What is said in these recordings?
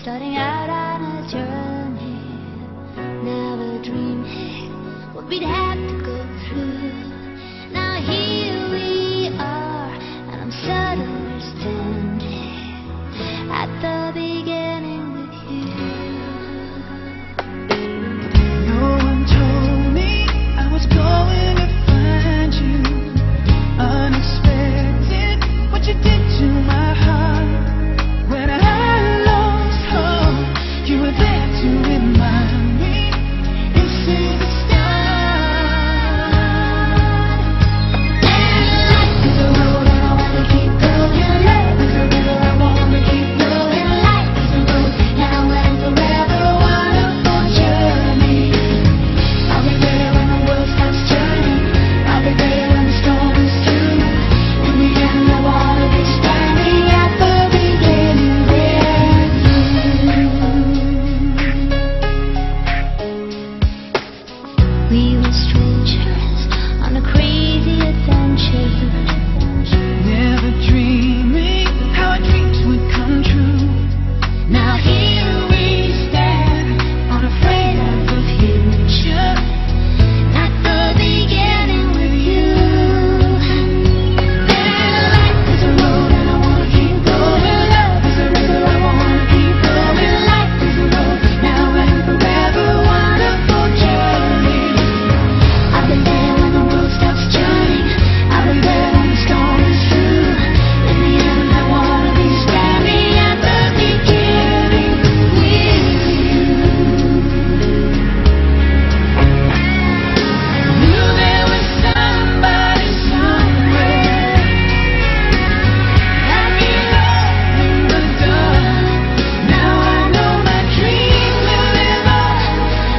starting out on a journey, never dreaming what we'd have to go through. Now here we are, and I'm suddenly standing at the beginning with you. No one told me I was going to find you. Unexpected, what you did to my heart. When I lost hope, you were there to remind me this is the start. Life is a road and I wanna keep going. Love is a river I wanna keep flowing. Life is a road now and forever, wonderful journey. I'll be there when the world stops turning. I'll be there when the storm is through. In the end I wanna be standing at the beginning with you. We were strangers on a crazy adventure, Never dreaming how our dreams would come true. Now here we stand, unafraid of the future. at the beginning with you. Life is a road and I wanna keep going. Love is a river I wanna keep flowing. Life is a road now and forever, wonderful journey. I'll be there when the world stops turning. I'll be there when the storm is through. In the end, I wanna be standing at the beginning with you. Knew there was somebody somewhere that belonged in the dark. Now I know my dream will live on.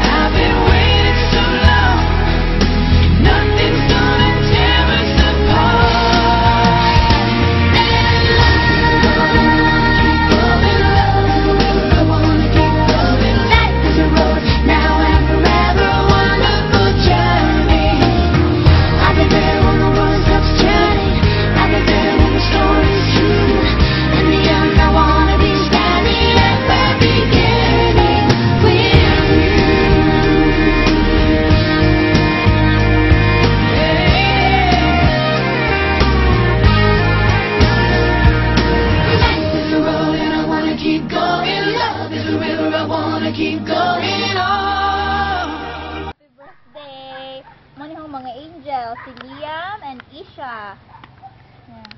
I've been waiting so long. Nothing's gonna tear us apart. Keep going, love. I wanna keep going. Life is a road now and forever, wonderful journey. I'll be there when the world stops turning. I'll be there when the storm is through. In the end, I wanna be standing at the beginning with Life is a road and I wanna keep going. Love is a river I wanna keep going on. Happy birthday! Muna yung mga angels, si Liam and Isha. Yan.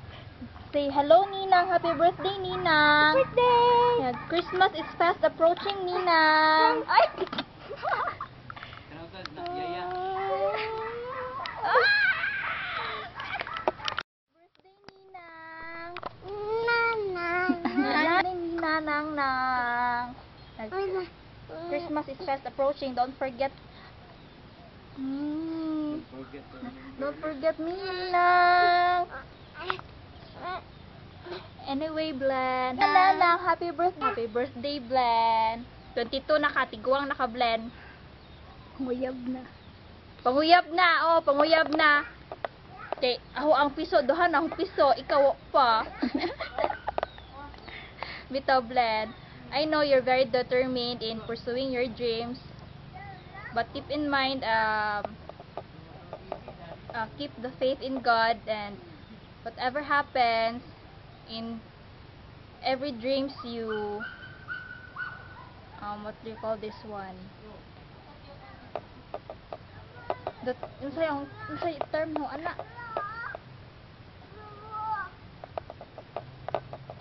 Say hello, Ninang. Happy birthday, Ninang. Happy birthday! Yan. Christmas is fast approaching, Ninang. Ay! Birthday, Ninang. Ninang. Ninang. Christmas is fast approaching. Don't forget. Don't forget me, Ninang. Anyway, Blen. Hello, Nang. Happy birthday. Happy birthday, Blen. 22 na ka. Tiguang na ka, Blen. Panguyab na. Panguyab na. Oh, panguyab na. Okay. Ako ang piso. Dohan ang piso. Ikaw pa. Bitaw, Blen. I know you're very determined in pursuing your dreams. But keep in mind, keep the faith in God, and whatever happens in every dreams you, what do you call this one? Yung term mo, anak.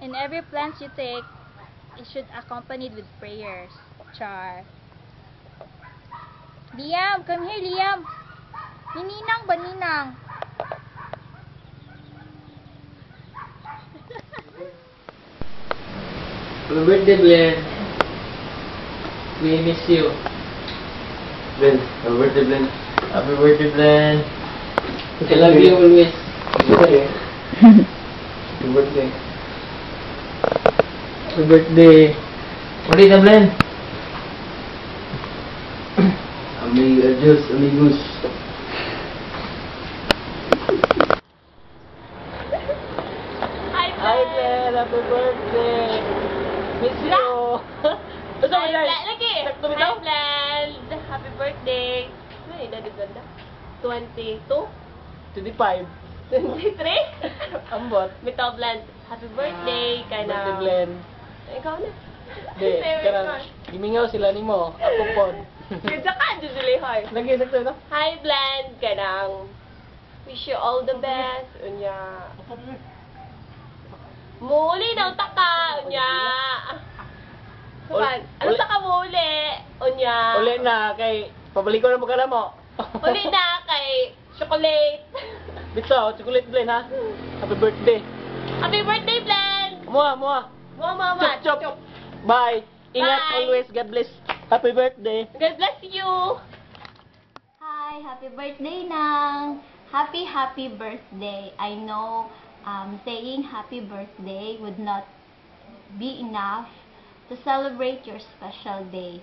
In every plans you take, it should accompanied with prayers. Char. Liam, come here, Liam. Ninang ba, Ninang? Happy birthday, Blen. We miss you. Blen, happy birthday, Blen. Happy birthday, Blen. I love you always. Happy birthday. Happy birthday. What is it, Blen? Adios, amigos. Hi, Blen. Happy birthday. Miss you. Lagi! Sakto bitaw. Hi, Bland! Happy birthday! Ay, ganda. 22? 25. 23? Ambot. Bitaw, Bland. Happy birthday! Kaya na... Birthday blend. Ikaw na. Di, karang gimingaw sila nimo. Ako pod. Ganda ka, Jujulie Hoy. Lagi sakto ito. Hi, Bland! Kanang wish you all the best. Unya. Muli daw taka. Unya. Kuman, ano Uli- taka muli? Unya. Uli na kay pabalik ko na magkala mo. Uli na kay chocolate. Bitaw, chocolate blend ha. Happy birthday. Happy birthday, Bland! Mua. Mama. Chop. Bye. Ingat Bye. always. God bless. Happy birthday. God bless you. Hi, happy birthday, Nang! Happy birthday. I know saying happy birthday would not be enough to celebrate your special day.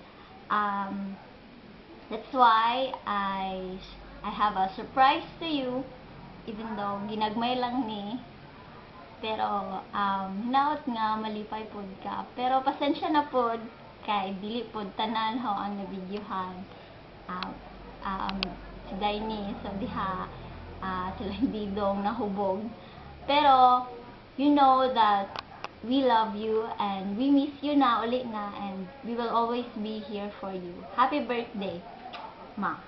That's why I have a surprise to you, even though ginagmay lang ni. Pero hinaot nga malipay pod ka. Pero pasensya na pod kay dili pod tanan ho ang nabidyohan. Si Daini sa diha sila hindi dong nahubog. Pero you know that we love you and we miss you na ulit na and we will always be here for you. Happy birthday, Ma.